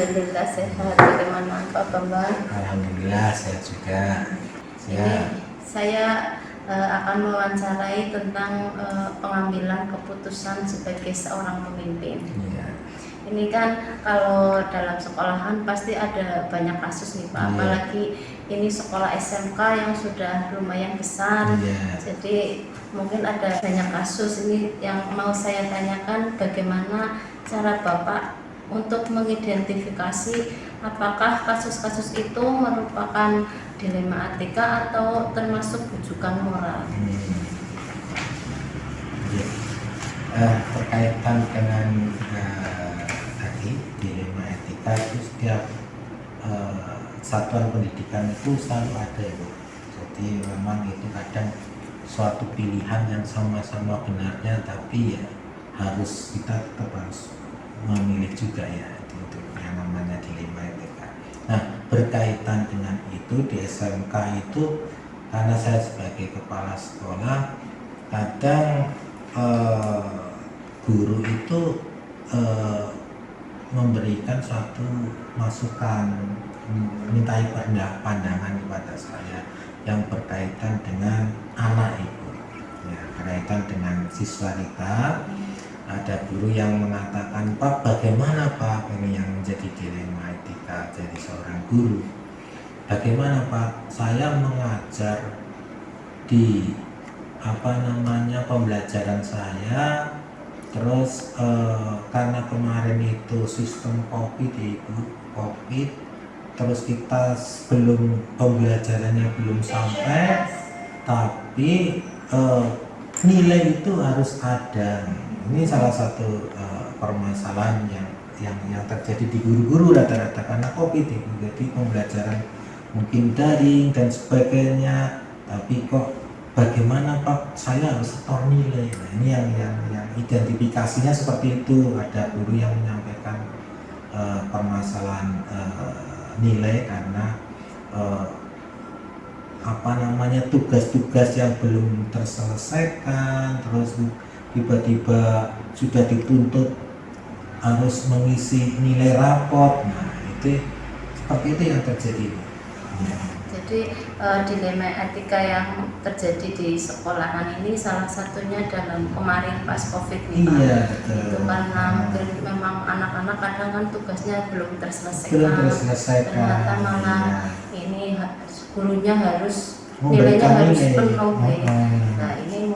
Alhamdulillah sehat. Bagaimana Pak Bambang? Alhamdulillah sehat juga. Ini saya akan mewawancarai tentang pengambilan keputusan sebagai seorang pemimpin. Iya. Ini kan kalau dalam sekolahan pasti ada banyak kasus nih Pak, Iya. apalagi ini sekolah SMK yang sudah lumayan besar. Iya. Jadi mungkin ada banyak kasus. Ini yang mau saya tanyakan, bagaimana cara Bapak untuk mengidentifikasi apakah kasus-kasus itu merupakan dilema etika atau termasuk bujukan moral. Berkaitan dengan tadi dilema etika itu setiap satuan pendidikan itu selalu ada ya. Jadi memang itu kadang suatu pilihan yang sama-sama benarnya, tapi ya harus kita tetap harus memilih juga ya, itu yang namanya dilema etika. Nah, berkaitan dengan itu di SMK itu, karena saya sebagai kepala sekolah, kadang guru itu memberikan suatu masukan, mintai pandangan kepada saya yang berkaitan dengan anak itu, ya, berkaitan dengan siswa kita. Ada guru yang mengatakan, Pak, bagaimana Pak, ini yang menjadi dilema etika jadi seorang guru. Bagaimana Pak, saya mengajar di pembelajaran saya, terus karena kemarin itu sistem COVID, terus kita sebelum pembelajarannya belum sampai, tapi nilai itu harus ada. Ini salah satu permasalahan yang terjadi di guru-guru rata-rata karena COVID itu. Jadi pembelajaran mungkin daring dan sebagainya, tapi kok bagaimana Pak, saya harus setor nilai. Nah, ini yang identifikasinya seperti itu. Ada guru yang menyampaikan permasalahan nilai karena tugas-tugas yang belum terselesaikan, terus tiba-tiba sudah dituntut harus mengisi nilai raport. Nah, itu seperti itu yang terjadi. Ya. Jadi dilema etika yang terjadi di sekolahan ini salah satunya dalam kemarin pas COVID nih Pak. Iya, Itu karena mungkin memang anak-anak kadang kan tugasnya belum terselesaikan. Ternyata malah ini gurunya harus nilainya harus penuh. Nah, ini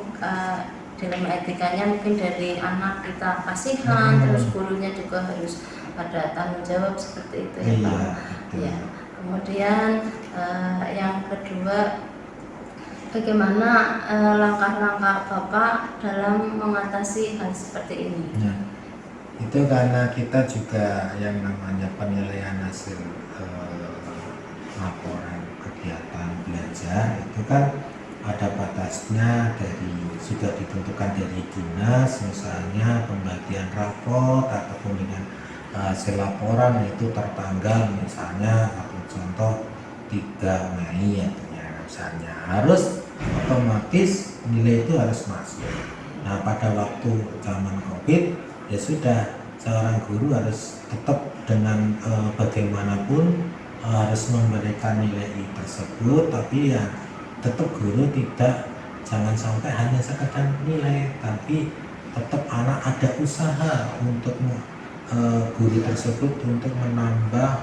dilema etikanya mungkin dari anak kita kasihan, terus gurunya juga harus ada tanggung jawab seperti itu ya Pak. Ya. Kemudian yang kedua, bagaimana langkah-langkah Bapak dalam mengatasi hal seperti ini? Nah, itu karena kita juga yang namanya penilaian hasil laporan kegiatan belajar itu kan ada batasnya, sudah ditentukan dari dinas, misalnya pembagian raport ataupun dengan hasil laporan itu tertanggal misalnya, atau contoh 3 Mei ya, misalnya harus otomatis nilai itu harus masuk. Nah, pada waktu zaman COVID ya sudah, seorang guru harus tetap dengan bagaimanapun harus memberikan nilai tersebut, tapi ya tetap guru jangan sampai hanya sekedar nilai, tapi tetap anak ada usaha untuk guru tersebut untuk menambah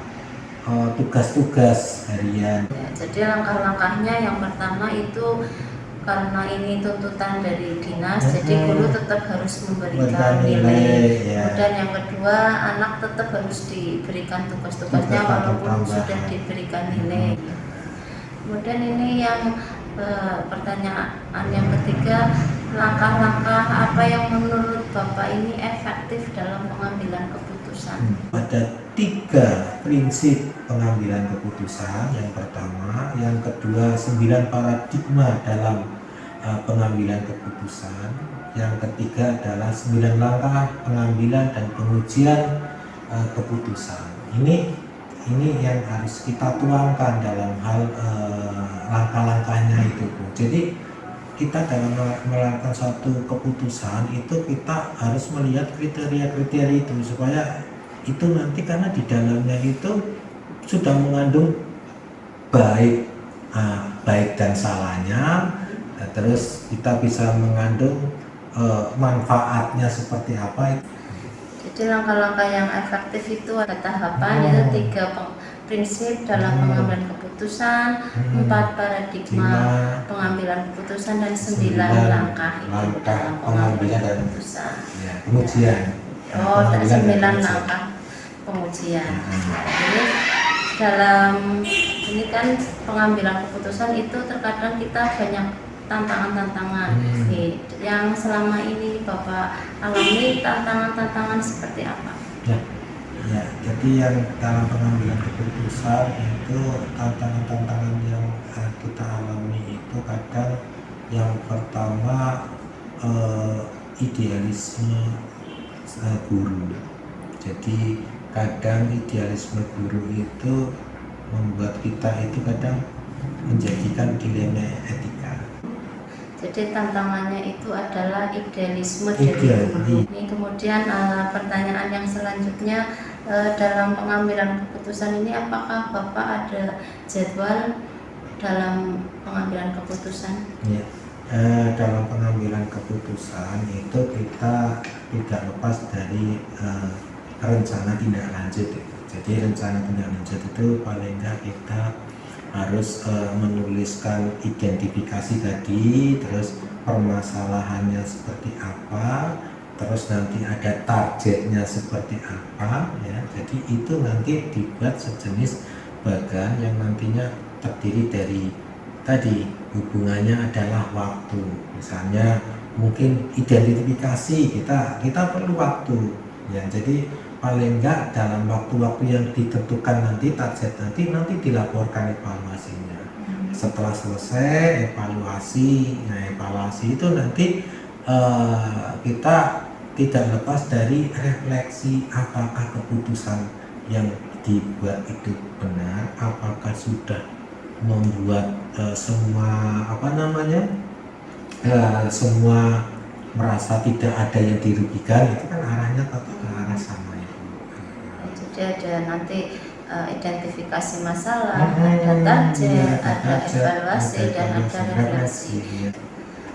tugas-tugas harian. Ya, jadi langkah-langkahnya yang pertama itu karena ini tuntutan dari dinas, jadi guru tetap harus memberikan nilai. Ya. Dan yang kedua, anak tetap harus diberikan tugas-tugasnya walaupun sudah diberikan nilai. Kemudian ini yang pertanyaan yang ketiga, langkah-langkah apa yang menurut Bapak ini efektif dalam pengambilan keputusan? Ada 3 prinsip pengambilan keputusan. Yang pertama, yang kedua 9 paradigma dalam pengambilan keputusan. Yang ketiga adalah 9 langkah pengambilan dan pengujian keputusan. Ini yang harus kita tuangkan dalam hal langkah-langkahnya itu, Bu. Jadi kita dalam melakukan suatu keputusan itu kita harus melihat kriteria-kriteria itu supaya itu nanti karena di dalamnya itu sudah mengandung baik baik dan salahnya, terus kita bisa mengandung manfaatnya seperti apa. Jadi langkah-langkah yang efektif itu ada tahapan, yaitu 3 prinsip dalam pengambilan keputusan, 4 paradigma pengambilan keputusan, dan 9 langkah itu dalam pengambilan keputusan. Pengujian. Oh, 9 langkah pengujian. Jadi dalam ini kan pengambilan keputusan itu terkadang kita banyak tantangan-tantangan. Yang selama ini Bapak alami tantangan-tantangan seperti apa? Ya, jadi yang dalam pengambilan keputusan itu tantangan-tantangan yang kita alami itu kadang yang pertama idealisme guru. Jadi kadang idealisme guru itu membuat kita itu kadang menjadikan dilema etika. Jadi tantangannya itu adalah idealisme dari guru. Ini kemudian pertanyaan yang selanjutnya, dalam pengambilan keputusan ini apakah Bapak ada jadwal dalam pengambilan keputusan? Ya, dalam pengambilan keputusan itu kita tidak lepas dari rencana tindak lanjut. Jadi rencana tindak lanjut itu paling enggak kita harus menuliskan identifikasi tadi, terus permasalahannya seperti apa, terus nanti ada targetnya seperti apa, ya. Jadi itu nanti dibuat sejenis bagan yang nantinya terdiri dari tadi hubungannya adalah waktu. Misalnya mungkin identifikasi kita perlu waktu, ya. Jadi paling enggak dalam waktu-waktu yang ditentukan nanti target nanti dilaporkan evaluasinya. Setelah selesai evaluasi, evaluasi itu nanti kita tidak lepas dari refleksi apakah keputusan yang dibuat itu benar, apakah sudah membuat semua semua merasa tidak ada yang dirugikan. Itu kan arahnya tetap ke arah sama. Jadi ada nanti identifikasi masalah, ada target, ada evaluasi, dan ada refleksi.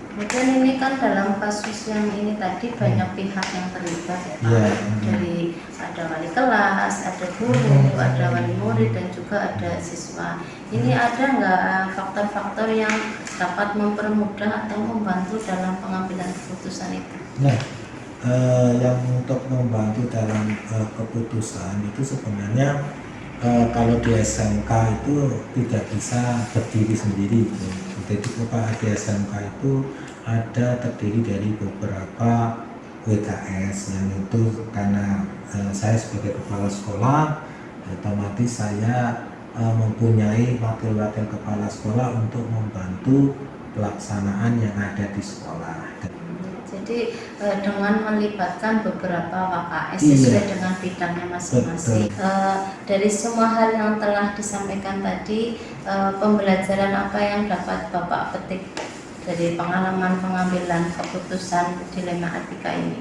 Kemudian ini kan dalam kasus yang ini tadi banyak pihak yang terlibat ya Pak. Dari ada wali kelas, ada guru, ada wali murid, dan juga ada siswa. Ini ada nggak faktor-faktor yang dapat mempermudah atau membantu dalam pengambilan keputusan itu? Yang untuk membantu dalam keputusan itu sebenarnya kalau di SMK itu tidak bisa berdiri sendiri. Jadi di SMK itu ada terdiri dari beberapa WKS, yang itu karena saya sebagai kepala sekolah otomatis saya mempunyai wakil-wakil kepala sekolah untuk membantu pelaksanaan yang ada di sekolah. Jadi dengan melibatkan beberapa WKS sesuai dengan bidangnya masing-masing. Dari semua hal yang telah disampaikan tadi, pembelajaran apa yang dapat Bapak petik dari pengalaman pengambilan keputusan dilema etika ini?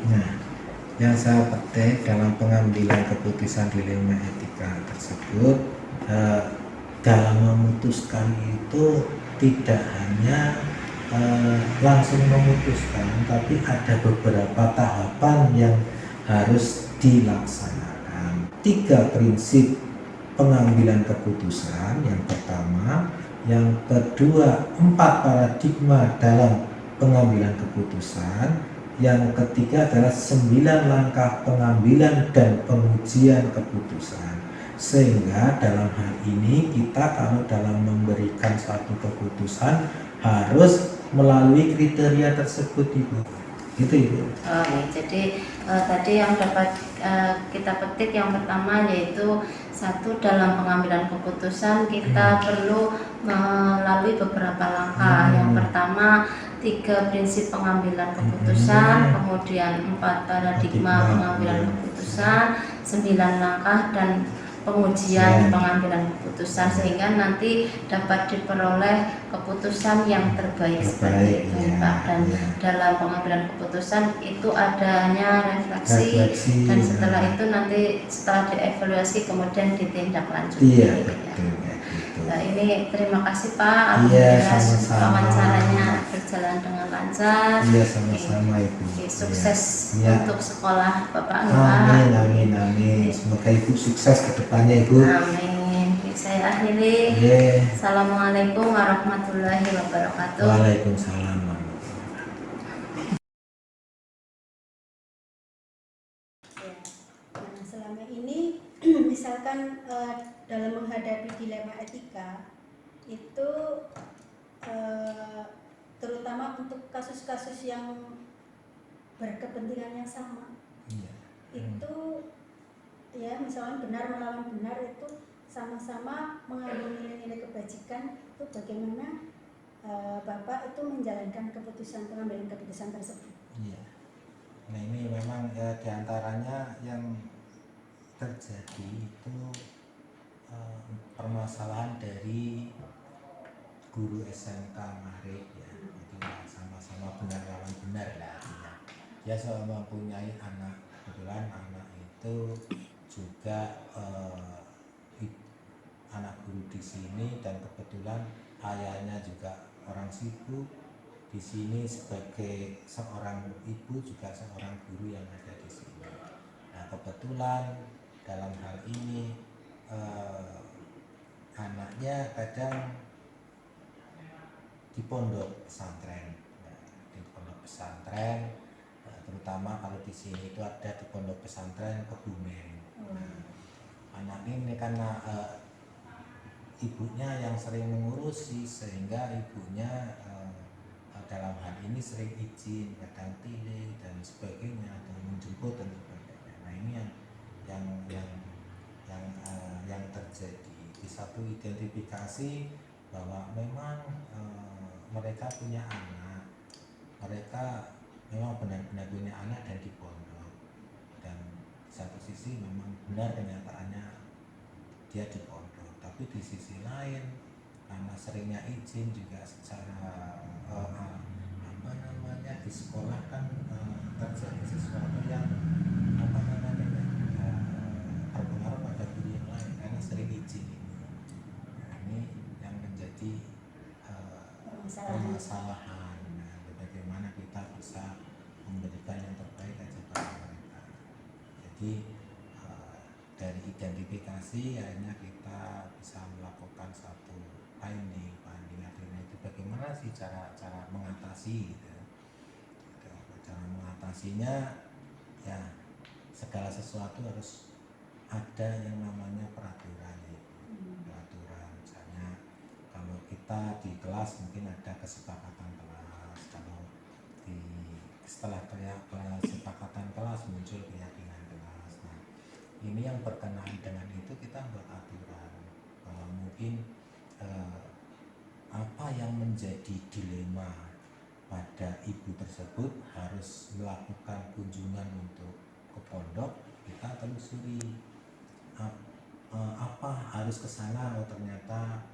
Yang saya petik dalam pengambilan keputusan dilema etika tersebut, dalam memutuskan itu tidak hanya langsung memutuskan, tapi ada beberapa tahapan yang harus dilaksanakan. 3 prinsip pengambilan keputusan, yang pertama, yang kedua 4 paradigma dalam pengambilan keputusan, yang ketiga adalah 9 langkah pengambilan dan pengujian keputusan. Sehingga dalam hal ini kita kalau dalam memberikan suatu keputusan harus melalui kriteria tersebut, Ibu. Gitu, Ibu. Jadi tadi yang dapat kita petik yang pertama yaitu 1, dalam pengambilan keputusan kita perlu melalui beberapa langkah. Yang pertama 3 prinsip pengambilan keputusan, kemudian 4 paradigma pengambilan keputusan, 9 langkah dan pengujian pengambilan keputusan sehingga nanti dapat diperoleh keputusan yang terbaik seperti itu Pak. Dan dalam pengambilan keputusan itu adanya refleksi dan setelah itu nanti setelah dievaluasi kemudian ditindaklanjuti. Iya betul. Nah, ini terima kasih Pak, alhamdulillah wawancaranya berjalan dengan lancar. Iya sama-sama Ibu. Sukses ya. untuk sekolah Bapak. Amin. Semoga Ibu sukses ke depannya Ibu. Amin. Saya akhiri. Assalamualaikum warahmatullahi wabarakatuh. Waalaikumsalam. Selama ini misalkan dalam menghadapi dilema etika itu terutama untuk kasus-kasus yang berkepentingan yang sama itu ya misalnya benar melawan benar itu sama-sama mengandung nilai-nilai kebajikan, itu bagaimana Bapak itu menjalankan pengambilan keputusan tersebut. Nah ini memang diantaranya yang terjadi itu permasalahan dari guru SMK Marik ya, itu sama-sama benar lawan benar lah. Dia sama mempunyai anak, kebetulan anak itu juga anak guru di sini dan kebetulan ayahnya juga orang sibuk di sini sebagai seorang ibu juga seorang guru yang ada di sini. Nah kebetulan dalam hal ini anaknya kadang di pondok pesantren, terutama kalau di sini itu ada di pondok pesantren Kebumen. Anak ini karena ibunya yang sering mengurusi sehingga ibunya dalam hal ini sering izin, kadang pilih dan sebagainya, dan menjemput dan sebagainya. Nah ini yang terjadi. Di satu identifikasi bahwa memang mereka punya anak, mereka memang benar-benar punya anak dan di pondok, dan di satu sisi memang benar kenyataannya dia di pondok, tapi di sisi lain karena seringnya izin juga secara di sekolah kan terjadi sesuatu yang berpengaruh pada guru yang lain karena sering izin ini. Nah, ini yang menjadi permasalahan. Nah, bagaimana kita bisa memberikan yang terbaik aja pada mereka. Jadi dari identifikasi akhirnya kita bisa melakukan satu finding akhirnya itu bagaimana sih cara mengatasi gitu. Cara mengatasinya ya segala sesuatu harus ada yang namanya peraturan misalnya kalau kita di kelas mungkin ada kesepakatan kelas, kalau setelah kesepakatan kelas muncul keyakinan kelas. Nah ini yang berkenaan dengan itu kita buat aturan bahwa mungkin apa yang menjadi dilema pada ibu tersebut harus melakukan kunjungan untuk ke pondok, kita telusuri apa harus ke sana. Oh ternyata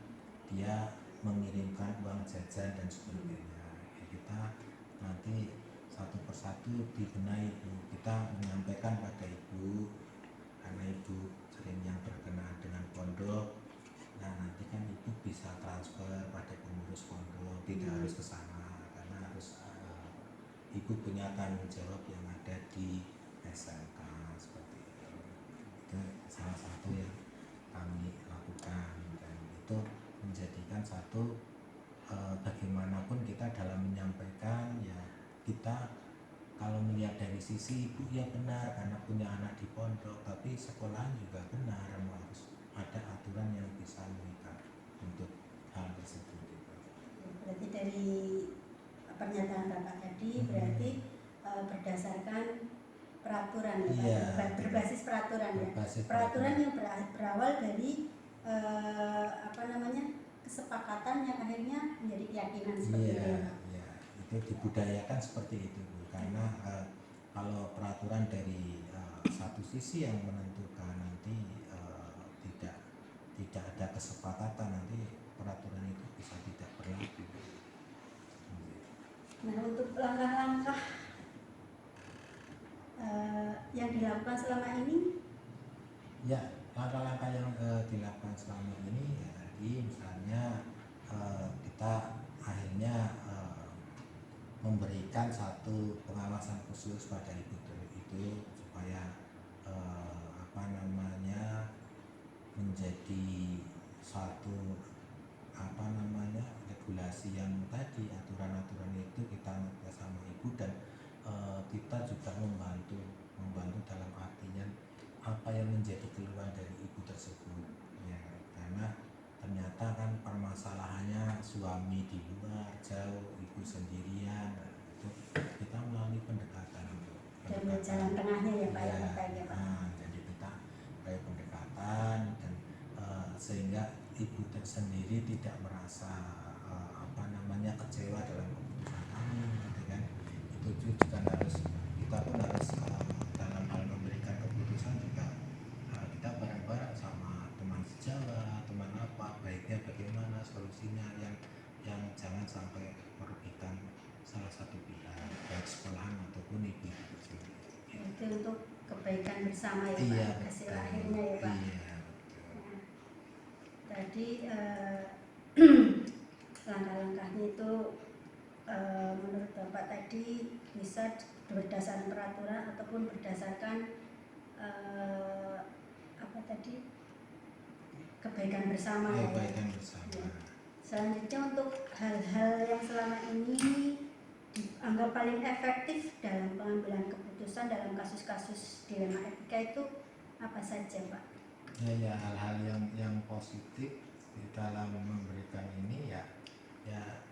dia mengirimkan uang jajan dan sebagainya. Kita nanti satu persatu dibenahi ibu, kita menyampaikan pada ibu karena ibu sering yang berkenaan dengan pondok. Nah nanti kan ibu bisa transfer pada pengurus pondok, tidak harus ke sana karena harus ibu punya tanggung jawab yang ada di SMK seperti itu. Itu salah satu yang kami lakukan dan itu menjadikan satu bagaimanapun kita dalam menyampaikan ya kita kalau melihat dari sisi ibu ya benar karena punya anak di pondok, tapi sekolahan juga benar harus ada aturan yang bisa mengikat untuk hal tersebut. Berarti dari pernyataan Bapak tadi berarti berdasarkan peraturan berbasis peraturan peraturan yang berawal dari kesepakatan yang akhirnya menjadi keyakinan seperti itu. Itu dibudayakan seperti itu Bu. Karena kalau peraturan dari satu sisi yang menentukan nanti tidak ada kesepakatan, nanti peraturan itu bisa tidak berlaku. Nah, untuk langkah-langkah yang dilakukan selama ini, Ya, langkah-langkah yang dilakukan selama ini ya tadi misalnya kita akhirnya memberikan satu pengawasan khusus pada ibu itu supaya apa namanya menjadi satu apa namanya regulasi yang tadi, aturan-aturan itu kita minta sama ibu, dan kita juga membantu dalam artinya apa yang menjadi keluhan dari ibu tersebut ya, karena ternyata kan permasalahannya suami di luar jauh, ibu sendirian. Nah, itu kita melalui pendekatan dan jalan tengahnya ya Pak, yang terbaik ya Pak. jadi kita kayak pendekatan dan sehingga ibu sendiri tidak merasa apa namanya kecewa dalam keputusan kami gitu kan. Itu juga harus kita pun harus dalam hal memberikan keputusan juga kita bareng-bareng sama teman sejawat, teman apa baiknya bagaimana solusinya yang jangan sampai merugikan salah satu pihak, baik sekolahan ataupun ibu sendiri. Itu untuk kebaikan bersama ya Pak, Iya, hasil akhirnya ya Pak. Iya. Nah, tadi langkah-langkahnya itu menurut Bapak tadi bisa berdasarkan peraturan ataupun berdasarkan apa tadi, kebaikan bersama ya. Kebaikan bersama. Ya. Selanjutnya untuk hal-hal yang selama ini dianggap paling efektif dalam pengambilan keputusan dalam kasus-kasus dilema etika itu apa saja Pak? Ya hal-hal yang positif di dalam memberikan ini ya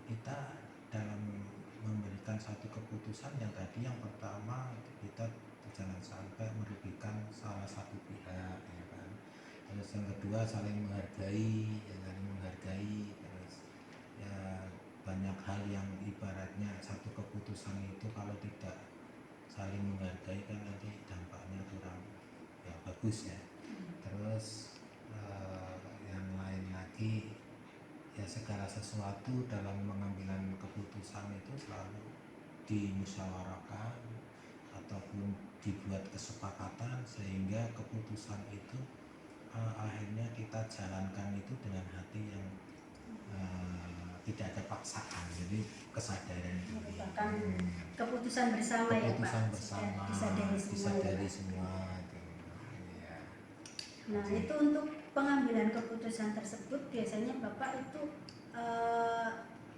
kita dalam memberikan satu keputusan yang tadi, yang pertama kita jangan sampai merugikan salah satu pihak ya kan. Terus yang kedua saling menghargai, terus ya banyak hal yang ibaratnya satu keputusan itu kalau tidak saling menghargai kan nanti dampaknya kurang ya bagus ya. Terus yang lain lagi ya segala sesuatu dalam mengambilan keputusan itu selalu dimusyawarahkan ataupun dibuat kesepakatan sehingga keputusan itu akhirnya kita jalankan itu dengan hati yang tidak ada paksaan, jadi kesadaran itu merupakan keputusan bersama ya Pak, keputusan bersama, disadari semua itu. Ya. Nah itu untuk pengambilan keputusan tersebut biasanya Bapak itu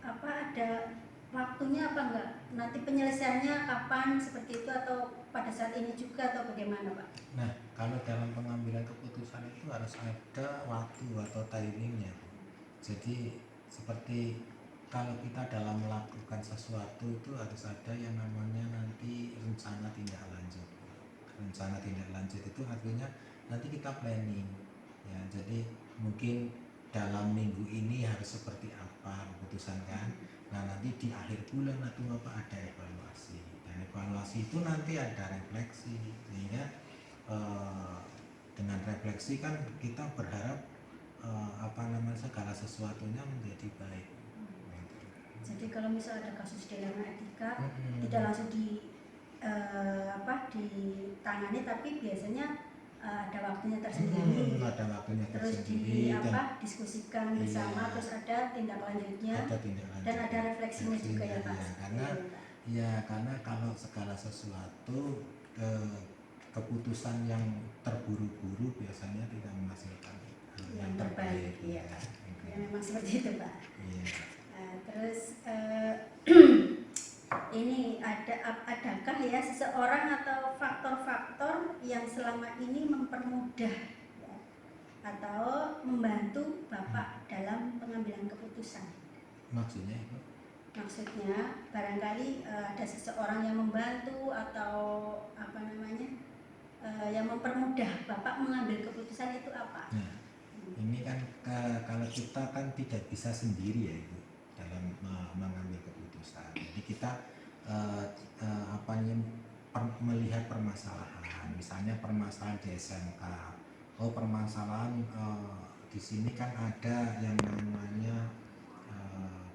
apa ada waktunya apa enggak? Nanti penyelesaiannya kapan seperti itu, atau pada saat ini juga, atau bagaimana Pak? Nah kalau dalam pengambilan keputusan itu harus ada waktu atau timingnya. Jadi seperti kalau kita dalam melakukan sesuatu itu harus ada yang namanya nanti rencana tindak lanjut. Rencana tindak lanjut itu artinya nanti kita planning ya, jadi mungkin dalam minggu ini harus seperti apa keputusan kan. Nah nanti di akhir bulan atau apa ada evaluasi, dan evaluasi itu nanti ada refleksi, sehingga dengan refleksi kan kita berharap apa namanya segala sesuatunya menjadi baik. Jadi kalau misalnya ada kasus dilema etika tidak langsung ditangani, tapi biasanya ada waktunya tersendiri. Ada waktunya terus tersendiri diskusikan bersama, terus ada tindak lanjutnya, dan ada refleksinya juga ya Pak. Karena kalau segala sesuatu keputusan yang terburu-buru biasanya tidak menghasilkan yang terbaik. Iya Pak. Ya memang seperti itu Pak. Iya. Terus ini adakah ya seseorang atau faktor-faktor yang selama ini mempermudah ya, atau membantu Bapak dalam pengambilan keputusan? Maksudnya itu? Maksudnya barangkali ada seseorang yang membantu atau apa namanya yang mempermudah Bapak mengambil keputusan itu apa? Nah, ini kan kalau kita kan tidak bisa sendiri ya itu dalam mengambil keputusan. Jadi kita melihat permasalahan, misalnya permasalahan di SMK, permasalahan di di sini kan ada yang namanya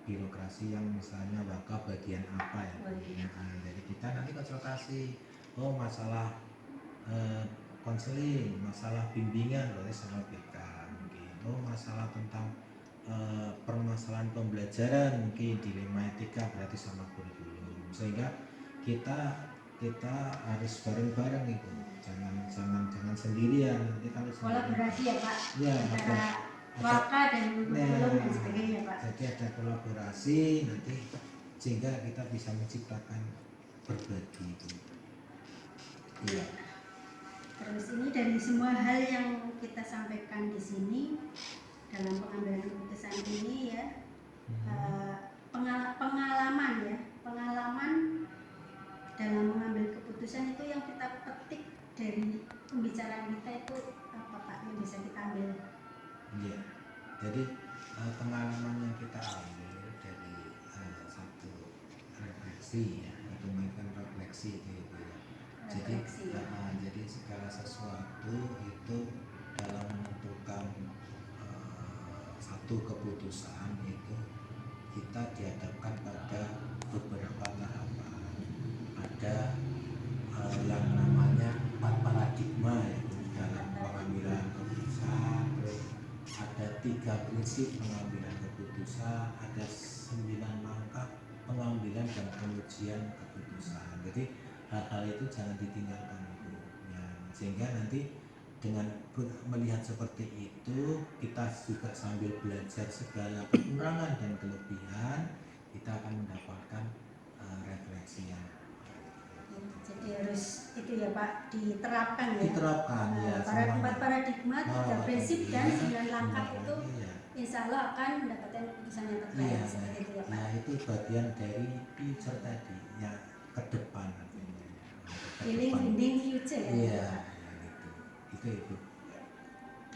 birokrasi yang misalnya bakal bagian apa ya. Nah, jadi kita nanti konsultasi, oh masalah konseling, masalah bimbingan berarti sama BK mungkin, oh masalah tentang permasalahan pembelajaran mungkin dilema etika berarti sama kurikulum, sehingga kita harus bareng-bareng itu, jangan sendirian, nanti kalau Kolaborasi ya Pak, ya, antara Waka dan kurikulum dan sebagainya Pak. Jadi ada kolaborasi nanti sehingga kita bisa menciptakan berbagi itu. Iya. Terus ini dari semua hal yang kita sampaikan di sini dalam pengambilan keputusan ini ya, pengalaman dalam mengambil keputusan itu yang kita petik dari pembicaraan kita itu apa Pak yang bisa kita ambil? Iya. Jadi pengalaman yang kita ambil dari satu refleksi ya, itu kan refleksi itu ya. Jadi segala sesuatu itu dalam menentukan satu keputusan itu kita dihadapkan pada beberapa tahapan. Ada yang namanya 4 paradigma ya, dalam pengambilan keputusan. Terus ada 3 prinsip pengambilan keputusan, ada 9 langkah pengambilan dan pengujian keputusan. Jadi hal-hal itu jangan ditinggalkan itu ya, sehingga nanti dengan melihat seperti itu kita juga sambil belajar segala kekurangan dan kelebihan, kita akan mendapatkan refleksi yang jadi harus itu ya Pak diterapkan ya. Ya, Empat paradigma, 3 prinsip dan 9 langkah itu ya. insya Allah akan mendapatkan keputusan yang terbaik seperti itu ya Pak. Ya, itu bagian dari future tadi ya, ke depan artinya. Building future ya. Iya, itu.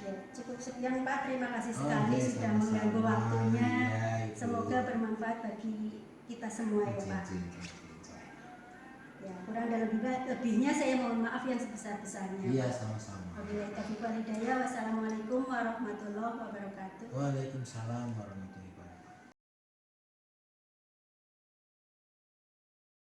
Ya, cukup sekian Pak, terima kasih sekali sudah mengganggu waktunya. Ya, semoga bermanfaat bagi kita semua ya Pak. Ya, kurang dan lebihnya saya mohon maaf yang sebesar-besarnya. Iya, sama-sama. Wabillahi taufiq wal hidayah. Wassalamualaikum warahmatullahi wabarakatuh. Waalaikumsalam warahmatullahi wabarakatuh.